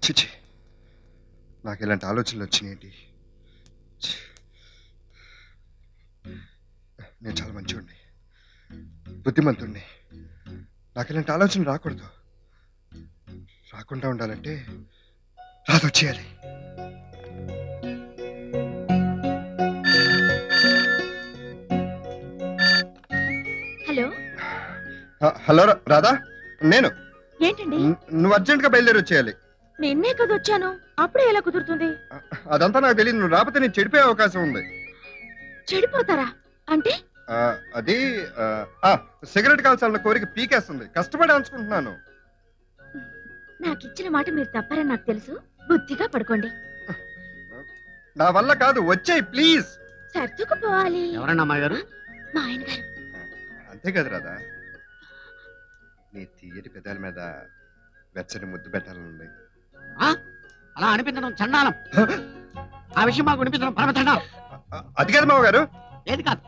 చిచి, నాకు ఇలాంటి ఆలోచనలు వచ్చినాయండి. నేను చాలా మంచివాడిని, బుద్ధిమంతుణ్ణి. నాకు ఇలాంటి ఆలోచనలు రాకూడదు. రాకుండా ఉండాలంటే రాదొచ్చేయాలి. హలో హలో రాధా, నేను. ఏంటండి? నువ్వు అర్జెంట్ గా బయలుదేరి వచ్చేయాలి. నిన్నే కదా వచ్చాను, అప్పుడే ఎలా కుదురుతుంది? అదంతా నాకు తెలియదు. నువ్వు రాకపోతే నేను చెడిపోయే అవకాశం ఉంది. చెడిపోతారా అంటే? అది సిగరెట్ కాల్చాలన్న కోరిక పీకేస్తుంది. కష్టపడి అంచుకుంటున్నాను. నాకు ఇచ్చిన మాట మీరు తప్పారని నాకు తెలుసు. బుద్ధిగా పడుకోండి. నా వల్ల కాదు, వచ్చేయి ప్లీజ్. సర్దుకుపోవాలి. ఎవరన్నా అమ్మాయి గారు? మా ఆయన గారు. అంతే కదా రాదా, నీ తీయటి పెదాల మీద వెచ్చని ముద్దు పెట్టాలనుంది. అలా అనిపించడం చండాలం. ఆ విషయం మాకు అనిపించడం పరమ చండాలం. అది కాదు మావ గారు. ఏది కాదు,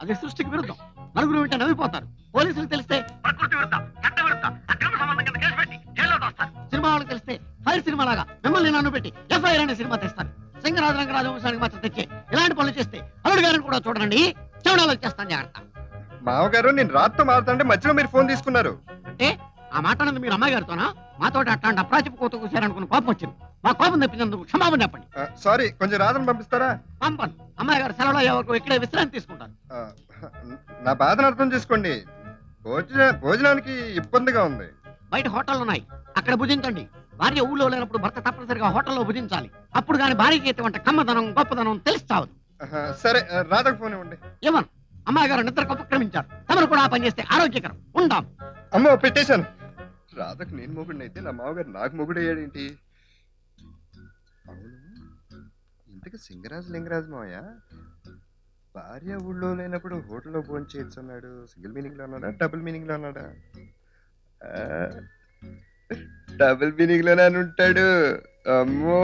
అది సృష్టికి విరుద్ధం. నలుగురు వింటే నవ్విపోతారు. పోలీసులు తెలిస్తే ప్రకృతి విరుద్ధం, చట్ట విరుద్ధం, అక్రమ సంబంధం కింద కేసు పెట్టి జైల్లో తోస్తారు. సినిమా వాళ్ళకి తెలిస్తే ఫైర్ సినిమా లాగా మిమ్మల్ని నన్ను పెట్టి ఎఫ్ఐఆర్ అనే సినిమా తెస్తారు. సింగరాజు రంగరాజు వంశానికి మాత్రం తెచ్చి ఇలాంటి పనులు చేస్తే అల్లుడు గారిని కూడా చూడండి. చెవడాలు వచ్చేస్తాను, జాగ్రత్త. మావగారు, నేను రాత్రితో మారుతుంటే మధ్యలో మీరు ఫోన్ తీసుకున్నారు అంటే ఆ మాట్లాడినది మీరు అమ్మాయి గారితోనా? మాతో అట్లాంటి అప్రాచిపు కోత కూసారనుకున్న కోపం వచ్చింది. మా కోపం తెప్పించినందుకు క్షమాపణ చెప్పండి. సారీ, కొంచెం రాధను పంపిస్తారా? పంపను. అమ్మాయి గారు సెలవులో ఎవరికి ఇక్కడే విశ్రాంతి తీసుకుంటారు. నా బాధను అర్థం చేసుకోండి. భోజనానికి ఇబ్బందిగా ఉంది. బయట హోటల్ ఉన్నాయి, అక్కడ భుజించండి. భార్య ఊళ్ళో లేనప్పుడు భర్త తప్పనిసరిగా హోటల్లో భుజించాలి. అప్పుడు కానీ భార్యకి ఎటువంటి కమ్మదనం గొప్పదనం తెలుస్తావదు. సరే, రాధకు ఫోన్ ఇవ్వండి. ఏమను, అమ్మాయి గారు నిద్రకు ఉపక్రమించారు. తమరు కూడా ఆ పని చేస్తే ఆరోగ్యకరం. ఉంటాం. అమ్మో, పెట్టేశాను. రాధకు నేను మొగుడిని అయితే నా మామగారు నాకు మొగుడు అయ్యాడేంటి? అవును, ఇంతకు సింగరాజు లింగరాజు మావయ్య భార్య ఊళ్ళో లేనప్పుడు హోటల్లో భోజనం చేయొచ్చు అన్నాడు. సింగిల్ మీనింగ్ లో అన్నాడా, డబుల్ మీనింగ్ లో అన్నాడా? డబుల్ మీనింగ్ లోనే అని ఉంటాడు. అమ్మో,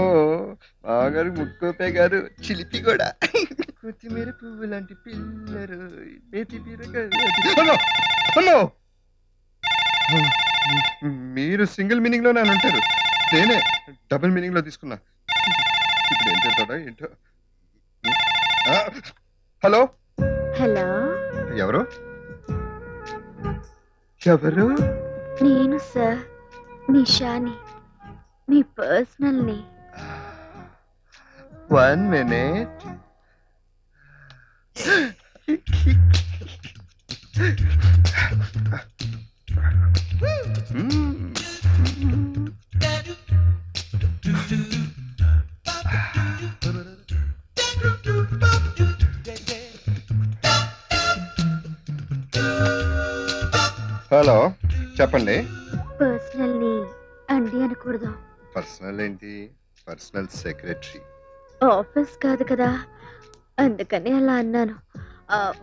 మామగారు ముక్కోపే కాదు, చిలిపి కూడా. కొత్తిమీర పువ్వు లాంటి పిల్లరు. మీరు సింగిల్ మీనింగ్ లోనే అని ఉంటారు, నేనే డబుల్ మీనింగ్ లో తీసుకున్నా. ఇప్పుడు ఏం చేస్తాడా ఏంటో. హలో హలో, ఎవరు? ఎవరు? నేను సార్, నిషాని, మీ పర్సనల్ ని. 1 minute. హలో, చెప్పండి. పర్సనల్ ని అండి అనకూడదు. పర్సనల్ ఏంటి? Personal secretary. ఆఫీస్ కాదు కదా, అందుకని అలా అన్నాను.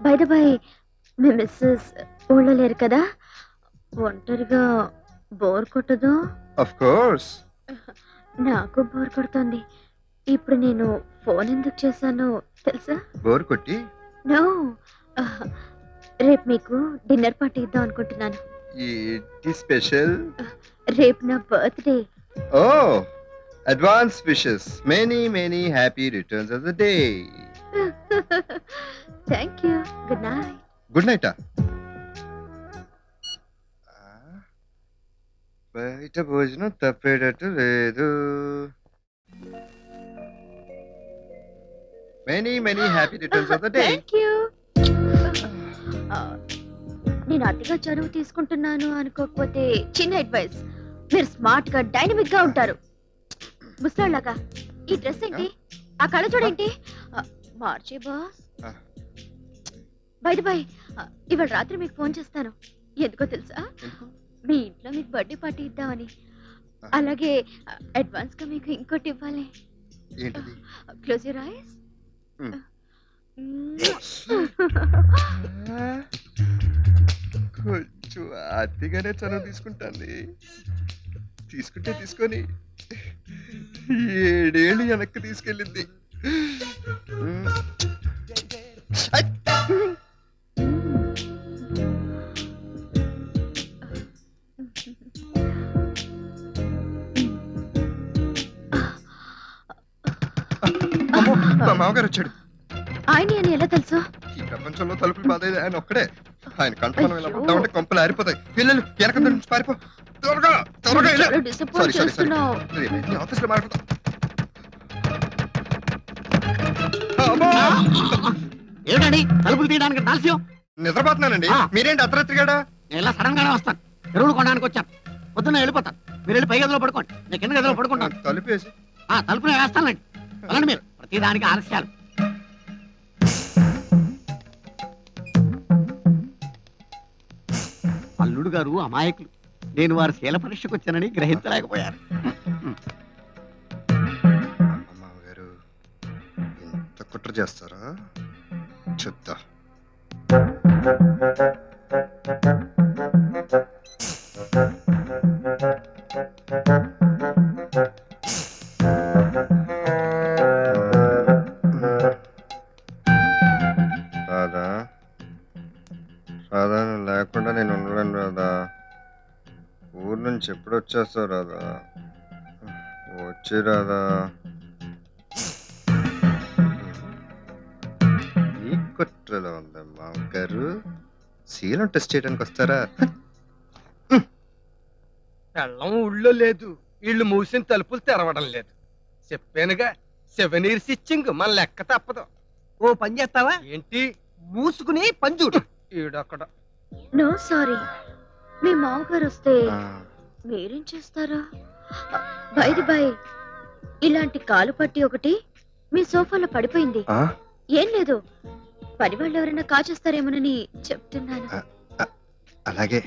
బై ద బై, మీ మిస్సెస్ ఊళ్ళో లేరు కదా, ఒంటరిగా బోర్ కొట్టదు? Of course. నాకు బోర్ కొడుతుంది. ఇప్పుడు నేను ఫోన్ ఎందుకు చేశానో తెలుసా? బోర్ కొట్టి? నో, రేపు మీకు డిన్నర్ పార్టీ ఇద్దాం అనుకుంటున్నాను. ఏంటి స్పెషల్? రేపు నా birthday. Oh, advance wishes. Many many happy returns of the day. Thank you. Good night. Good నైటా? బయట భోజనం తప్పేటట్టు లేదు. Many many happy returns of the day. Thank you. నేను అతిగా చదువు తీసుకుంటున్నాను అనుకోకపోతే చిన్న అడ్వైస్, మీరు స్మార్ట్ గా డైనమిక్ గా ఉంటారు. ముసలాగా ఈ డ్రెస్ ఏంటి, ఆ కళ్ళజోడు ఏంటి? మార్చే బాస్. బై ద బై, ఇవాళ రాత్రి మీకు ఫోన్ చేస్తాను. ఎందుకో తెలుసా? మీ ఇంట్లో మీకు బర్త్డే పార్టీ ఇద్దామని. అలాగే అడ్వాన్స్ గా మీకు ఇంకోటి ఇవ్వాలి. Close your eyes. కొంచెం అతిగానే చనువు తీసుకుంటాను. తీసుకుంటే తీసుకొని 7 ఏళ్ళు వెనక్కి తీసుకెళ్ళింది. మా మామగారు వచ్చాడు. ఆయన అని ఎలా తెలుసు? ఈ ప్రపంచంలో తలుపులు బాధేది ఆయన ఒక్కడే. ఆయన కంట మనం ఇలా పడ్డామంటే కొంపలు ఆరిపోతాయి. పిల్లలు వెనక నుంచి పారిపో. త్వరగా త్వరగా వెళ్ళు. చాలా డిసప్పాయింట్ చేస్తున్నావు. ఆఫీస్ లో మాట్లాడతాం. ఏమిటండి తలుపులు తీయడానికి ఆలస్యం? నిద్రపోతున్నానండి. మీరేంటి అర్ధరాత్రిగాడా? నేను ఇలా సడన్ గానే వస్తాను. ఎరువులు కొనడానికి వచ్చాను. పొద్దున్న వెళ్ళిపోతాను. మీరు వెళ్ళి పై గదిలో పడుకోండి, నేను కింద గదిలో పడుకుంటాను. తలుపేసి తలుపునే వేస్తానండి. వెళ్ళండి మీరు. ప్రతిదానికి ఆలస్యాలు. అల్లుడు గారు అమాయకులు. నేను వారి శీల పరీక్షకు వచ్చానని గ్రహించలేకపోయారు. మామగారు ఇంత కుట్ర చేస్తారా? చెప్తా. రాధా రాధా నువ్వు లేకుండా నేను ఉండలేను రాధా. ఊరు నుంచి ఎప్పుడు వచ్చేస్తావు రాధా? వచ్చి రాధా. ఈ కుట్రలో ఉందా మామగారు? శీలం టెస్ట్ చేయడానికి వస్తారా? పెళ్ళం ఊళ్ళో లేదు, ఇళ్ళు మూసిన తలుపులు తెరవడం లేదు. చెప్పానుగా 7 years ఇచ్చింగ్, మన లెక్క తప్పదు. ఓ పని చేస్తావా ఏంటి? మూసుకుని పంజుడు ఈడొక్కడ. నో సారీ, మీ మామగారు వస్తే మీరేం చేస్తారా? బై ఇలాంటి కాలు పట్టి ఒకటి మీ సోఫాలో పడిపోయింది. ఏం లేదు, పని వాళ్ళు ఎవరైనా కాచేస్తారేమోనని చెప్తున్నాను. అలాగే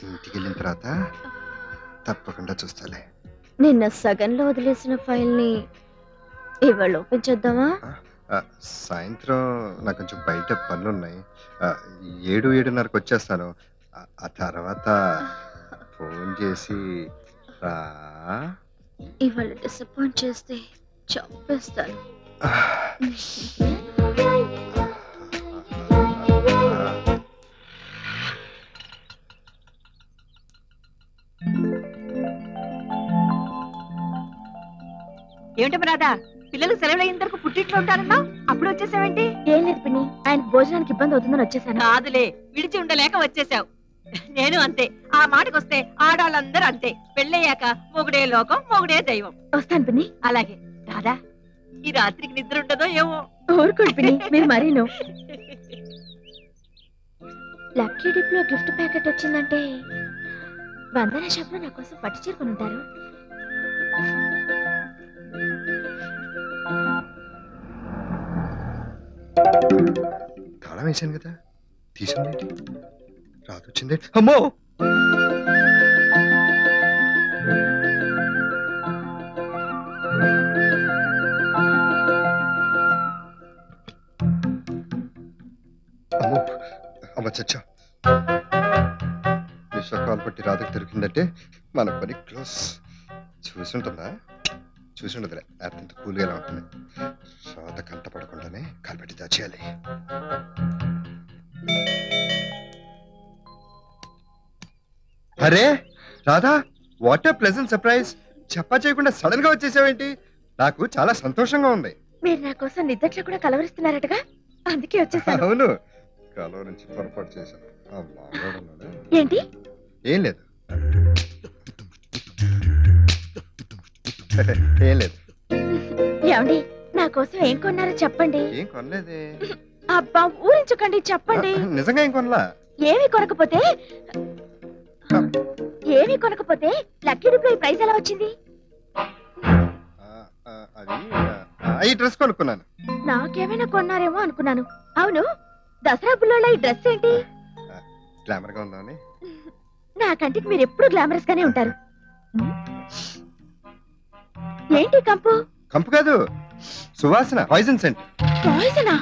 ఇంటికి వెళ్ళిన తర్వాత తప్పకుండా చూస్తాలే. నిన్న సగంలో వదిలేసిన ఫైల్ ని ఇవాళ ఓపెన్ చేద్దామా? సాయంత్రం నాకు కొంచెం బయట పనులున్నాయి. 7-7:30కి వచ్చేస్తాను. ఆ తర్వాత ఫోన్ చేసి రా. ఇవాళ డిసప్పాయింట్ చేస్తే చంపేస్తాను. ఏమిటమ్మా రాధా, పిల్లలు సెలవులు అయిన వరకు పుట్టింట్లో ఉంటారన్నావు, అప్పుడు వచ్చేసావేంటి? ఏం లేదు పిన్ని, ఆయన భోజనానికి ఇబ్బంది అవుతుందని వచ్చేసాను. కాదులే, విడిచి ఉండలేక వచ్చేసావు. నేను అంతే. ఆ మాటకొస్తే ఆడాళ్ళందరూ అంతే. పెళ్ళయ్యాక మొగుడే లోకం, మొగుడే దైవం. వస్తాను పిన్ని. అలాగే. రాధా, ఈ రాత్రికి నిద్ర ఉంటుందో ఏమో. ఊరుకోండి పిన్ని, మీరు మరీను. లక్కీ డిప్ లో గిఫ్ట్ ప్యాకెట్ వచ్చిందంటే వందన షాప్ లో నా కోసం పట్టు చీర కొనుంటారు. తాళం వేసాను కదా, తీసిందేంటి? రాదు వచ్చిందే. అమ్మో, అమ్మో, అమ్మ చచ్చా. విశ్వకాలు పట్టి రాధకు దొరికిందంటే మన పని క్లోజ్. చూసుంటుందా? చూసుండదులే, అర్థంత కూల్గా ఎలా ఉంటుంది. రాధ కంట పడకుండానే కాల్పెట్టి దాచేయాలి. అరే Radha, what a pleasant surprise. చెప్పా చేయకుండా సడన్ గా వచ్చేసావేంటి? నాకు చాలా సంతోషంగా ఉంది. మీరు నా కోసం నిద్దట్లో కూడా కలవరిస్తున్నారటగా, అందుకే వచ్చేసాను. అవును, కాలం నుంచి పొరపాటు చేశాను. ఏంటి? ఏం లేదు, ఏం లేదు. ఏమండి, నా కోసం ఏం కొన్నారో చెప్పండి. ఏం కొనలేదే. అబ్బా, ఊరించకండి, చెప్పండి. నిజంగా ఏం కొనలా. ఏమీ కొనకపోతే లక్కీ డిప్ లో ఈ ప్రైజ్ ఎలా వచ్చింది? అది ఈ డ్రెస్ కొనుక్కున్నాను. నాకేమైనా కొన్నారేమో అనుకున్నాను. అవును, దసరా బుల్లోళ్ళ ఈ డ్రెస్ ఏంటి? గ్లామర్ గా ఉందని. నా కంటికి మీరు ఎప్పుడు గ్లామరస్ గానే ఉంటారు. ఏంటి కంపు? కంపు కాదు, సువాసన, పాయిజన్ సెంట్. పాయిజనా?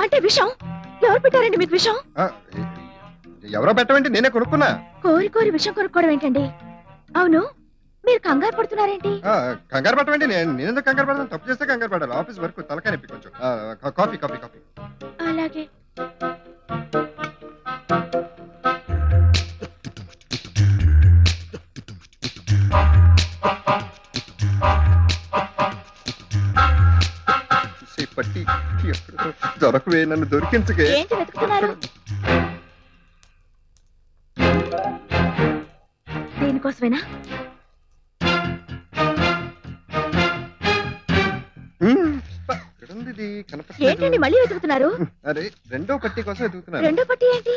అంటే విషం? ఎవరు పెట్టారండి మీకు విషం? ఎవరో పెట్టమంటే నేనే కొనుక్కున్నా. కోరి విషం కొనుక్కోవడం ఏంటండి? అవును, మీరు కంగారు పడుతున్నారేంటి? కంగారు పడటండి. నేనెందుకు కంగారు పడతాను? తప్పు చేస్తే కంగారు పడాలి. ఆఫీస్ వర్క్ తలకాయ నొప్పి కొంచెం. Coffee coffee coffee. అలాగే. దొరకవే, నన్ను దొరికించకే. ఏంటి వెతుకుతున్నారు? దేనికోసమేనా? ఎక్కడుంది ఇది? ఏంటండి కనపడలేదు. మళ్ళీ వెతుకుతున్నారు? అరే, రెండో పట్టీ కోసం వెతుకుతున్నాను. రెండో పట్టి ఏంటి?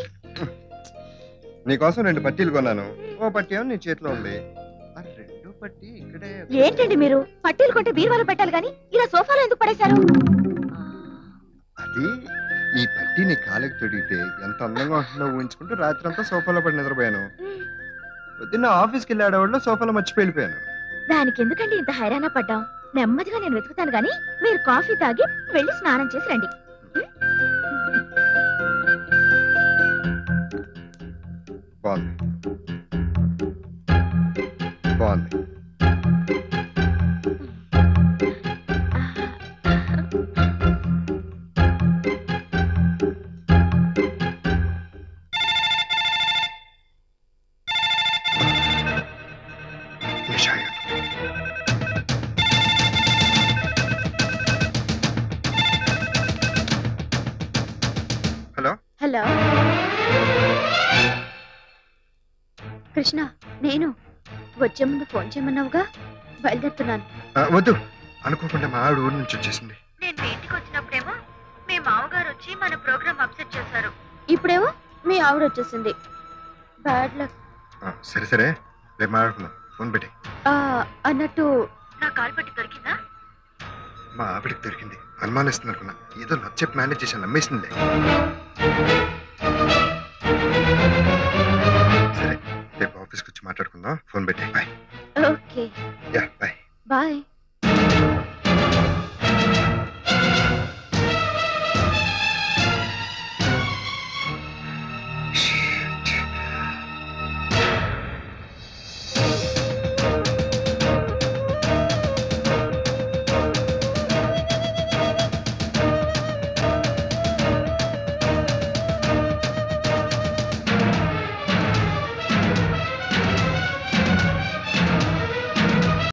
నీకోసం 2 పట్టీలు కొన్నాను. ఓ పట్టీ ఏమో నీ చేతిలో ఉంది. ఆ రెండో పట్టీ ఇక్కడే. ఏంటండి మీరు పట్టీలు కొంటే బీరువాలో పెట్టాలి గాని ఇలా సోఫాలో ఎందుకు పడేశారు? అది ఈ పట్టీ నీ కాలికి తొడిగితే ఎంత అందంగా ఉంటుందో ఊహించుకుంటూ రాత్రి అంతా సోఫాలో పడి నిద్రపోయాను. పొద్దున్న ఆఫీస్కి వెళ్ళాడవాళ్ళు సోఫాలో మర్చిపోయి వెళ్ళిపోయాను. దానికి ఎందుకండి ఇంత హైరాణ పడ్డాం? నెమ్మదిగా నేను వెతుకుతాను గాని మీరు కాఫీ తాగి వెళ్ళి స్నానం చేసి రండి. బాగుంది, బాగుంది. నిషాయ్. హలో. హలో కృష్ణ, నేను వచ్చే ముందు ఫోన్ చేయమన్నావుగా, బయలుదేరుతున్నాను. వద్దు, అనుకోకుండా మా ఆవిడ ఊరు నుంచి వచ్చేసింది. నేను మీ ఇంటికి వచ్చినప్పుడేమో మీ మామగారు వచ్చి మన ప్రోగ్రామ్ అప్సెట్ చేశారు. ఇప్పుడేమో మీ ఆవిడ వచ్చేసింది. Bad luck. సరే సరే, రేపు మాట్లాడుకుందాం. ఫోన్ పెట్టి. అన్నట్టు నా కాల్ పట్టి దొరికిందా? మా ఆవిడకి దొరికింది. అనుమానిస్తుంది అనుకున్నా. ఏదో నచ్చెప్పి మేనేజ్ చేశాను, నమ్మేసింది. సరే, రేపు ఆఫీస్కి వచ్చి మాట్లాడుకుందాం. ఫోన్ పెట్టి. బాయ్.